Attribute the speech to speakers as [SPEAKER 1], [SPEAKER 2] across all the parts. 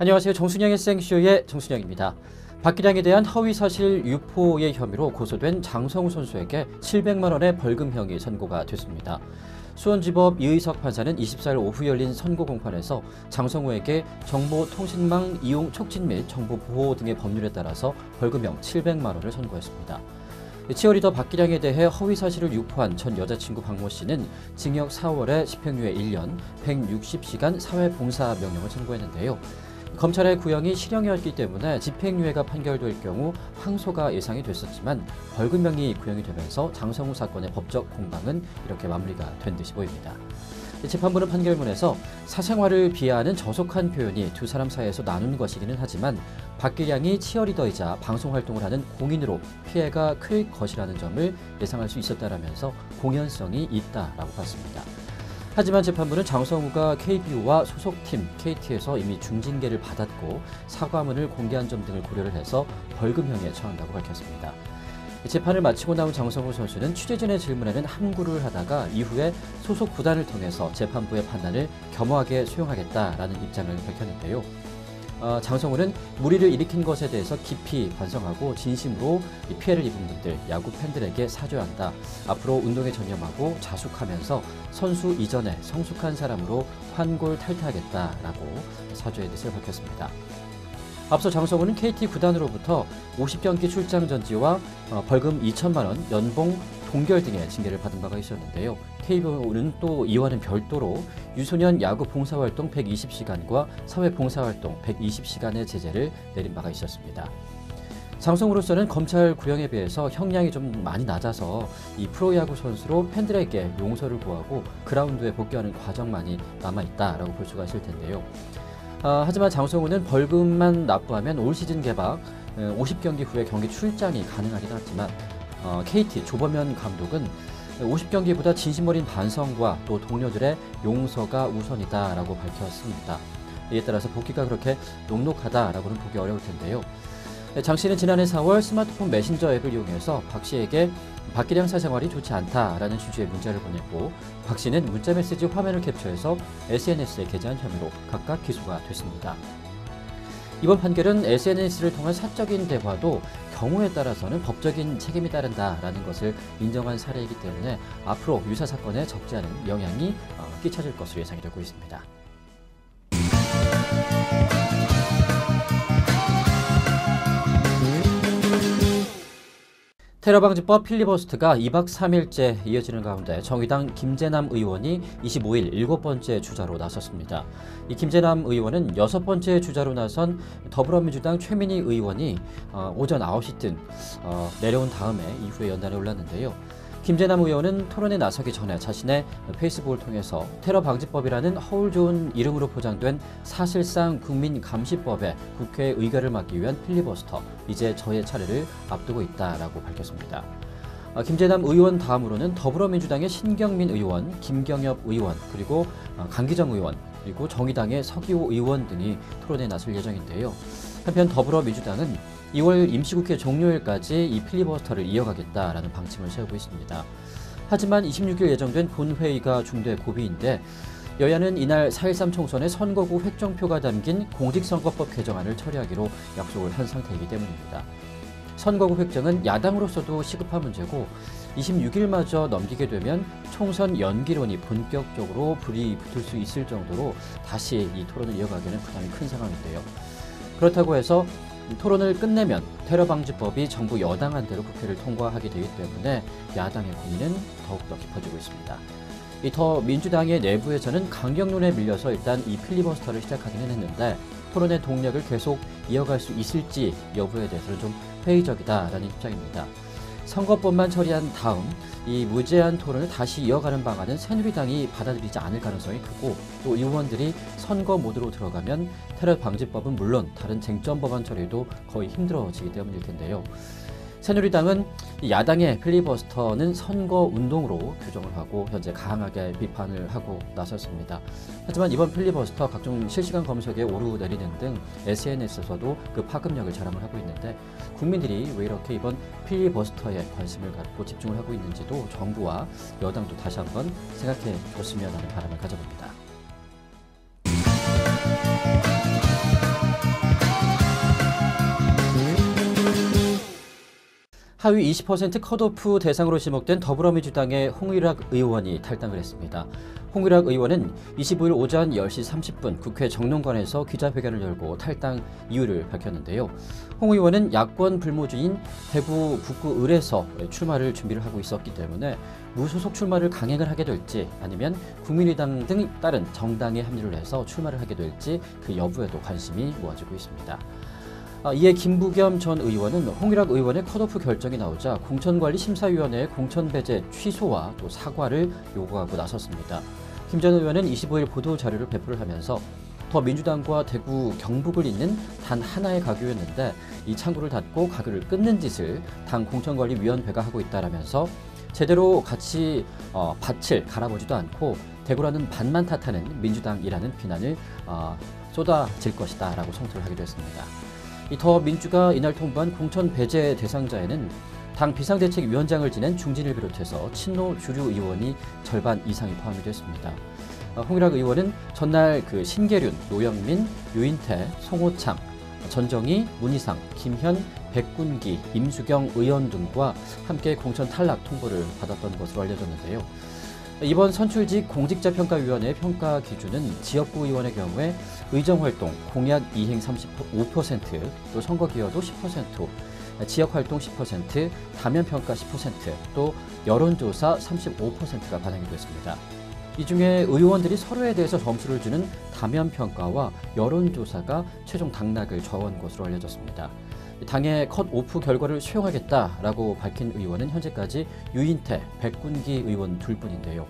[SPEAKER 1] 안녕하세요. 정순영의 생쇼의 정순영입니다. 박기량에 대한 허위사실 유포의 혐의로 고소된 장성우 선수에게 700만 원의 벌금형이 선고가 됐습니다. 수원지법 이의석 판사는 24일 오후 열린 선고 공판에서 장성우에게 정보통신망 이용 촉진 및 정보 보호 등의 법률에 따라서 벌금형 700만 원을 선고했습니다. 치어리더 박기량에 대해 허위사실을 유포한 전 여자친구 박모 씨는 징역 4월에 집행유예 1년, 160시간 사회봉사 명령을 선고했는데요. 검찰의 구형이 실형이었기 때문에 집행유예가 판결될 경우 항소가 예상이 됐었지만 벌금형이 구형이 되면서 장성우 사건의 법적 공방은 이렇게 마무리가 된 듯이 보입니다. 재판부는 판결문에서 사생활을 비하하는 저속한 표현이 두 사람 사이에서 나눈 것이기는 하지만 박기량이 치어리더이자 방송활동을 하는 공인으로 피해가 클 것이라는 점을 예상할 수 있었다라면서 공연성이 있다라고 봤습니다. 하지만 재판부는 장성우가 KBO와 소속팀 KT에서 이미 중징계를 받았고 사과문을 공개한 점 등을 고려를 해서 벌금형에 처한다고 밝혔습니다. 재판을 마치고 나온 장성우 선수는 취재진의 질문에는 함구를 하다가 이후에 소속 구단을 통해서 재판부의 판단을 겸허하게 수용하겠다라는 입장을 밝혔는데요. 장성우는 무리를 일으킨 것에 대해서 깊이 반성하고 진심으로 피해를 입은 분들, 야구 팬들에게 사죄한다. 앞으로 운동에 전념하고 자숙하면서 선수 이전에 성숙한 사람으로 환골탈퇴하겠다라고 사죄의 뜻을 밝혔습니다. 앞서 장성우는 KT 구단으로부터 50경기 출장 전지와 벌금 2천만 원, 연봉 동결 등의 징계를 받은 바가 있었는데요. KBO는 또 이와는 별도로 유소년 야구 봉사활동 120시간과 사회봉사활동 120시간의 제재를 내린 바가 있었습니다. 장성우로서는 검찰 구형에 비해서 형량이 좀 많이 낮아서 이 프로야구 선수로 팬들에게 용서를 구하고 그라운드에 복귀하는 과정만이 남아있다라고 볼 수가 있을 텐데요. 하지만 장성우는 벌금만 납부하면 올 시즌 개막 50경기 후에 경기 출장이 가능하긴 하지만 KT 조범현 감독은 50경기보다 진심 어린 반성과 또 동료들의 용서가 우선이다라고 밝혔습니다. 이에 따라서 복귀가 그렇게 녹록하다라고는 보기 어려울 텐데요. 장 씨는 지난해 4월 스마트폰 메신저 앱을 이용해서 박 씨에게 박기량 사생활이 좋지 않다라는 취지의 문자를 보냈고 박 씨는 문자 메시지 화면을 캡처해서 SNS에 게재한 혐의로 각각 기소가 됐습니다. 이번 판결은 SNS를 통한 사적인 대화도 경우에 따라서는 법적인 책임이 따른다라는 것을 인정한 사례이기 때문에 앞으로 유사 사건에 적지 않은 영향이 끼쳐질 것으로 예상이 되고 있습니다. 테러방지법 필리버스트가 2박 3일째 이어지는 가운데 정의당 김재남 의원이 25일 7번째 주자로 나섰습니다. 이 김재남 의원은 6번째 주자로 나선 더불어민주당 최민희 의원이 오전 9시쯤 내려온 다음에 이후에 연단에 올랐는데요. 김재남 의원은 토론에 나서기 전에 자신의 페이스북을 통해서 테러방지법이라는 허울 좋은 이름으로 포장된 사실상 국민감시법에 국회의 의결을 막기 위한 필리버스터, 이제 저의 차례를 앞두고 있다라고 밝혔습니다. 김재남 의원 다음으로는 더불어민주당의 신경민 의원, 김경엽 의원, 그리고 강기정 의원, 그리고 정의당의 서기호 의원 등이 토론에 나설 예정인데요. 한편 더불어민주당은 2월 임시국회 종료일까지 이 필리버스터를 이어가겠다라는 방침을 세우고 있습니다. 하지만 26일 예정된 본회의가 중대 고비인데 여야는 이날 4.13 총선의 선거구 획정표가 담긴 공직선거법 개정안을 처리하기로 약속을 한 상태이기 때문입니다. 선거구 획정은 야당으로서도 시급한 문제고 26일마저 넘기게 되면 총선 연기론이 본격적으로 불이 붙을 수 있을 정도로 다시 이 토론을 이어가기는 부담이 큰 상황인데요. 그렇다고 해서 토론을 끝내면 테러방지법이 정부 여당안대로 국회를 통과하게 되기 때문에 야당의 고민은 더욱더 깊어지고 있습니다. 이 더 민주당의 내부에서는 강경론에 밀려서 일단 이 필리버스터를 시작하기는 했는데 토론의 동력을 계속 이어갈 수 있을지 여부에 대해서는 좀 회의적이다라는 입장입니다. 선거법만 처리한 다음 이 무제한 토론을 다시 이어가는 방안은 새누리당이 받아들이지 않을 가능성이 크고 또 의원들이 선거 모드로 들어가면 테러 방지법은 물론 다른 쟁점 법안 처리도 거의 힘들어지기 때문일 텐데요. 새누리당은 야당의 필리버스터는 선거 운동으로 규정을 하고 현재 강하게 비판을 하고 나섰습니다. 하지만 이번 필리버스터 각종 실시간 검색에 오르내리는 등 SNS에서도 그 파급력을 자랑을 하고 있는데 국민들이 왜 이렇게 이번 필리버스터에 관심을 갖고 집중을 하고 있는지도 정부와 여당도 다시 한번 생각해 줬으면 하는 바람을 가져봅니다. 하위 20% 컷오프 대상으로 지목된 더불어민주당의 홍일학 의원이 탈당을 했습니다. 홍일학 의원은 25일 오전 10시 30분 국회 정론관에서 기자회견을 열고 탈당 이유를 밝혔는데요. 홍 의원은 야권 불모주인 대구 북구 을에서 출마를 준비를 하고 있었기 때문에 무소속 출마를 강행을 하게 될지 아니면 국민의당 등 다른 정당에 합류를 해서 출마를 하게 될지 그 여부에도 관심이 모아지고 있습니다. 이에 김부겸 전 의원은 홍일학 의원의 컷오프 결정이 나오자 공천관리심사위원회의 공천배제 취소와 또 사과를 요구하고 나섰습니다. 김 전 의원은 25일 보도자료를 배포를 하면서 더민주당과 대구 경북을 잇는 단 하나의 가교였는데 이 창구를 닫고 가교를 끊는 짓을 당 공천관리위원회가 하고 있다라면서 제대로 같이 밭을 갈아보지도 않고 대구라는 밭만 탓하는 민주당이라는 비난을 쏟아질 것이다 라고 성토를 하기도 했습니다. 이 더민주가 이날 통보한 공천 배제 대상자에는 당 비상대책위원장을 지낸 중진을 비롯해서 친노 주류 의원이 절반 이상이 포함이 됐습니다. 홍일학 의원은 전날 신계륜, 노영민, 유인태, 송호창, 전정희, 문희상, 김현, 백군기, 임수경 의원 등과 함께 공천 탈락 통보를 받았던 것으로 알려졌는데요. 이번 선출직 공직자평가위원회의 평가 기준은 지역구 의원의 경우에 의정활동, 공약 이행 35%, 또 선거기여도 10%, 지역활동 10%, 다면평가 10%, 또 여론조사 35%가 반영이 됐습니다. 이 중에 의원들이 서로에 대해서 점수를 주는 다면평가와 여론조사가 최종 당락을 좌우한 것으로 알려졌습니다. 당의 컷오프 결과를 수용하겠다라고 밝힌 의원은 현재까지 유인태, 백군기 의원 둘뿐인데요.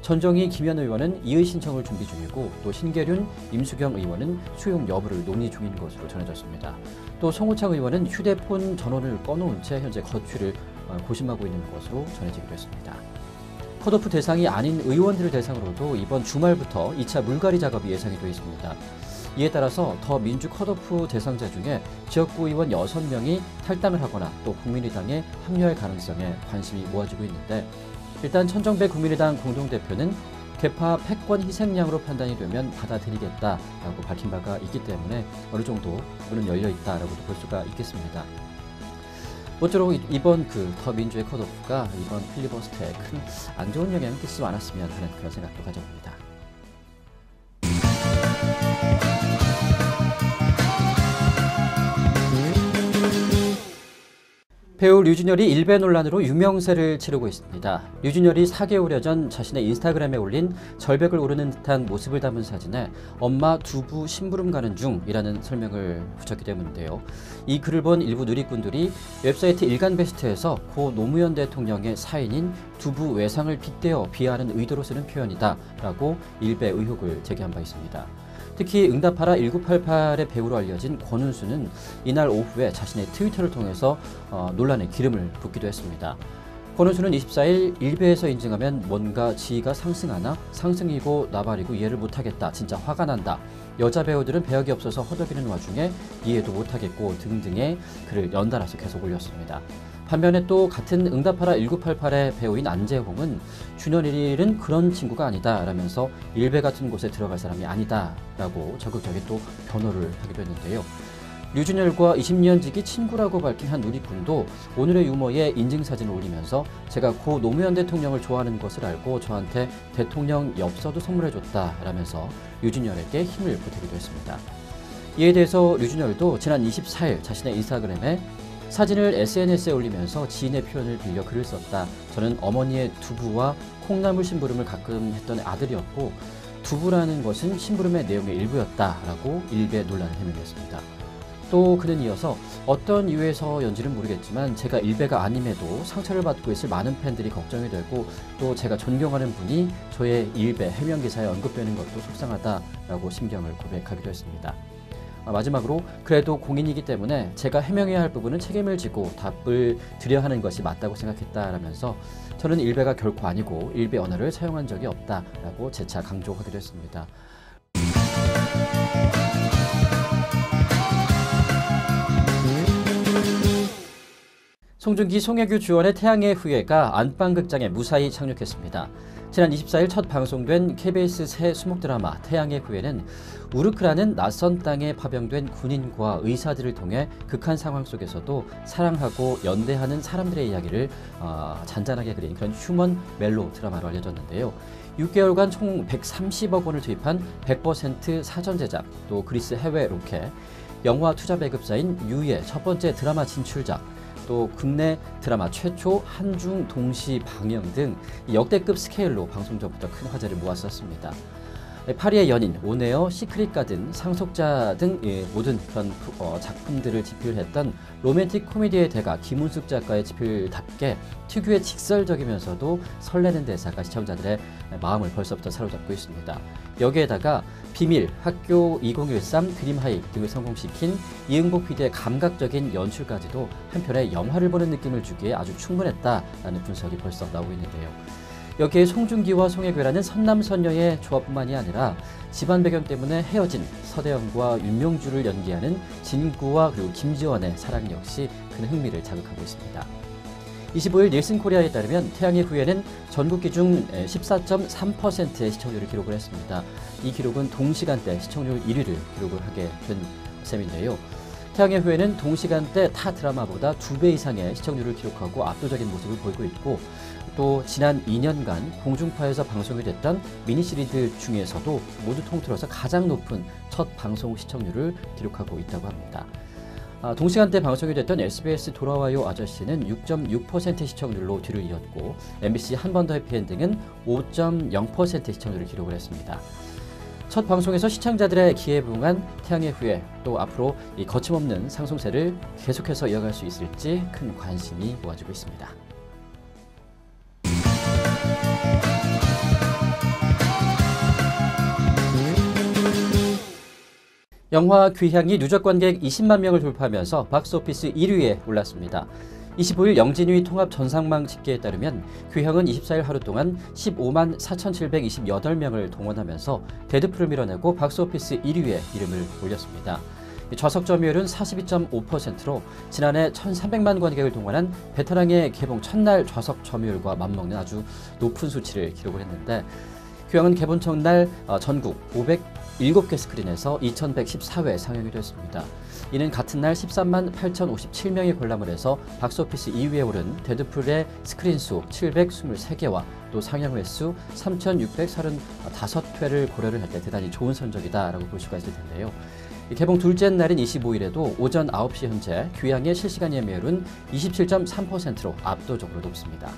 [SPEAKER 1] 전정희, 김현 의원은 이의 신청을 준비 중이고 또 신계륜, 임수경 의원은 수용 여부를 논의 중인 것으로 전해졌습니다. 또 송호창 의원은 휴대폰 전원을 꺼놓은 채 현재 거취를 고심하고 있는 것으로 전해지기도 했습니다. 컷오프 대상이 아닌 의원들을 대상으로도 이번 주말부터 2차 물갈이 작업이 예상이 되어 있습니다. 이에 따라서 더민주 컷오프 대상자 중에 지역구 의원 6명이 탈당을 하거나 또 국민의당에 합류할 가능성에 관심이 모아지고 있는데 일단 천정배 국민의당 공동대표는 개파 패권 희생양으로 판단이 되면 받아들이겠다라고 밝힌 바가 있기 때문에 어느 정도 문은 열려 있다라고도 볼 수가 있겠습니다. 모쪼록 이번 더민주의 컷오프가 이번 필리버스터에 큰 안 좋은 영향을 끼치지 않았으면 하는 그런 생각도 가져봅니다. 배우 류준열이 일배 논란으로 유명세를 치르고 있습니다. 류준열이 4개월여 전 자신의 인스타그램에 올린 절벽을 오르는 듯한 모습을 담은 사진에 엄마 두부 심부름 가는 중이라는 설명을 붙였기 때문인데요. 이 글을 본 일부 누리꾼들이 웹사이트 일간베스트에서 고 노무현 대통령의 사인인 두부 외상을 빗대어 비하하는 의도로 쓰는 표현이다 라고 일배 의혹을 제기한 바 있습니다. 특히 응답하라 1988의 배우로 알려진 권은수는 이날 오후에 자신의 트위터를 통해서 논란에 기름을 붓기도 했습니다. 권은수는 24일 일베에서 인증하면 뭔가 지위가 상승하나 상승이고 나발이고 이해를 못하겠다. 진짜 화가 난다. 여자 배우들은 배역이 없어서 허덕이는 와중에 이해도 못하겠고 등등의 글을 연달아서 계속 올렸습니다. 반면에 또 같은 응답하라 1988의 배우인 안재홍은 준현일은 그런 친구가 아니다 라면서 일베 같은 곳에 들어갈 사람이 아니다 라고 적극적인 또 변호를 하기도 했는데요. 류준열과 20년지기 친구라고 밝힌 한 누리꾼도 오늘의 유머에 인증사진을 올리면서 제가 고 노무현 대통령을 좋아하는 것을 알고 저한테 대통령 엽서도 선물해줬다 라면서 류준열에게 힘을 보태기도 했습니다. 이에 대해서 류준열도 지난 24일 자신의 인스타그램에 사진을 SNS에 올리면서 지인의 표현을 빌려 글을 썼다. 저는 어머니의 두부와 콩나물 심부름을 가끔 했던 아들이었고 두부라는 것은 심부름의 내용의 일부였다라고 일베 논란을 해명했습니다. 또 그는 이어서 어떤 이유에서였는지는 모르겠지만 제가 일베가 아님에도 상처를 받고 있을 많은 팬들이 걱정이 되고 또 제가 존경하는 분이 저의 일베 해명 기사에 언급되는 것도 속상하다라고 심경을 고백하기도 했습니다. 마지막으로 그래도 공인이기 때문에 제가 해명해야 할 부분은 책임을 지고 답을 드려야 하는 것이 맞다고 생각했다라면서 저는 일베가 결코 아니고 일베 언어를 사용한 적이 없다라고 재차 강조하기도 했습니다. 송중기, 송혜교 주연의 태양의 후예가 안방극장에 무사히 착륙했습니다. 지난 24일 첫 방송된 KBS 새 수목 드라마 태양의 후예는 우르크라는 낯선 땅에 파병된 군인과 의사들을 통해 극한 상황 속에서도 사랑하고 연대하는 사람들의 이야기를 잔잔하게 그린 그런 휴먼 멜로 드라마로 알려졌는데요. 6개월간 총 130억 원을 투입한 100% 사전 제작, 또 그리스 해외 로켓, 영화 투자 배급사인 유의 첫 번째 드라마 진출작, 또 국내 드라마 최초 한중 동시 방영 등 역대급 스케일로 방송 전부터 큰 화제를 모았었습니다. 파리의 연인, 오네어, 시크릿 가든, 상속자 등 모든 그런 작품들을 집필했던 로맨틱 코미디의 대가 김은숙 작가의 집필답게 특유의 직설적이면서도 설레는 대사가 시청자들의 마음을 벌써부터 사로잡고 있습니다. 여기에다가 비밀, 학교 2013, 드림하이 등을 성공시킨 이응복 PD의 감각적인 연출까지도 한편의 영화를 보는 느낌을 주기에 아주 충분했다라는 분석이 벌써 나오고 있는데요. 여기에 송중기와 송혜교라는 선남선녀의 조합뿐만이 아니라 집안 배경 때문에 헤어진 서대영과 윤명주를 연기하는 진구와 그리고 김지원의 사랑 역시 큰 흥미를 자극하고 있습니다. 25일 닐슨 코리아에 따르면 태양의 후예는 전국 기준 14.3%의 시청률을 기록을 했습니다. 이 기록은 동시간대 시청률 1위를 기록을 하게 된 셈인데요. 태양의 후예는 동시간대 타 드라마보다 2배 이상의 시청률을 기록하고 압도적인 모습을 보이고 있고, 또 지난 2년간 공중파에서 방송이 됐던 미니시리즈 중에서도 모두 통틀어서 가장 높은 첫 방송 시청률을 기록하고 있다고 합니다. 동시간대 방송이 됐던 SBS 돌아와요 아저씨는 6.6% 시청률로 뒤를 이었고, MBC 한 번 더 해피엔딩은 5.0% 시청률을 기록을 했습니다. 첫 방송에서 시청자들의 기회에 부응한 태양의 후예, 또 앞으로 이 거침없는 상승세를 계속해서 이어갈 수 있을지 큰 관심이 모아지고 있습니다. 영화 귀향이 누적 관객 20만 명을 돌파하면서 박스오피스 1위에 올랐습니다. 25일 영진위 통합 전상망 집계에 따르면 귀향은 24일 하루 동안 15만 4,728명을 동원하면서 데드풀을 밀어내고 박스오피스 1위에 이름을 올렸습니다. 좌석 점유율은 42.5%로 지난해 1,300만 관객을 동원한 베테랑의 개봉 첫날 좌석 점유율과 맞먹는 아주 높은 수치를 기록을 했는데, 귀향은 개봉 첫날 전국 507개 스크린에서 2,114회 상영이 됐습니다. 이는 같은 날 13만 8,057명이 관람을 해서 박스오피스 2위에 오른 데드풀의 스크린 수 723개와 또 상영 횟수 3,635회를 고려를 할 때 대단히 좋은 성적이다라고 볼 수가 있을 텐데요. 개봉 둘째 날인 25일에도 오전 9시 현재 귀향의 실시간 예매율은 27.3%로 압도적으로 높습니다.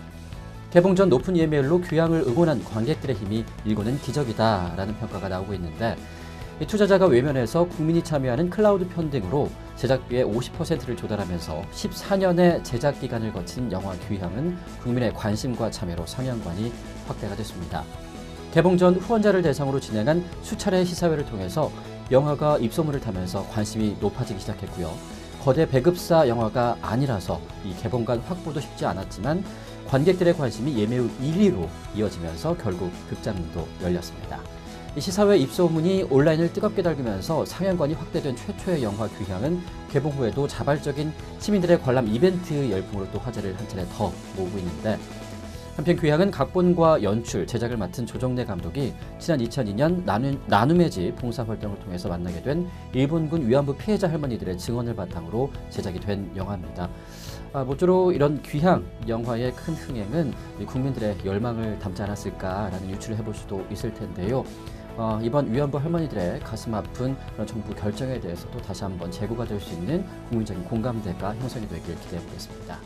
[SPEAKER 1] 개봉 전 높은 예매율로 귀향을 응원한 관객들의 힘이 일고는 기적이다라는 평가가 나오고 있는데, 투자자가 외면해서 국민이 참여하는 클라우드 펀딩으로 제작비의 50%를 조달하면서 14년의 제작 기간을 거친 영화 귀향은 국민의 관심과 참여로 상영관이 확대가 됐습니다. 개봉 전 후원자를 대상으로 진행한 수차례 시사회를 통해서 영화가 입소문을 타면서 관심이 높아지기 시작했고요. 거대 배급사 영화가 아니라서 이 개봉관 확보도 쉽지 않았지만 관객들의 관심이 예매율 1위로 이어지면서 결국 극장문도 열렸습니다. 이 시사회 입소문이 온라인을 뜨겁게 달구면서 상영관이 확대된 최초의 영화 귀향은 개봉 후에도 자발적인 시민들의 관람 이벤트 열풍으로 또 화제를 한 차례 더 모으고 있는데, 한편 귀향은 각본과 연출, 제작을 맡은 조정래 감독이 지난 2002년 나눔의 집 봉사활동을 통해서 만나게 된 일본군 위안부 피해자 할머니들의 증언을 바탕으로 제작이 된 영화입니다. 모쪼록 이런 귀향 영화의 큰 흥행은 국민들의 열망을 담지 않았을까라는 유추를 해볼 수도 있을 텐데요. 이번 위안부 할머니들의 가슴 아픈 그런 정부 결정에 대해서도 다시 한번 재고가 될 수 있는 국민적인 공감대가 형성이 되길 기대해 보겠습니다.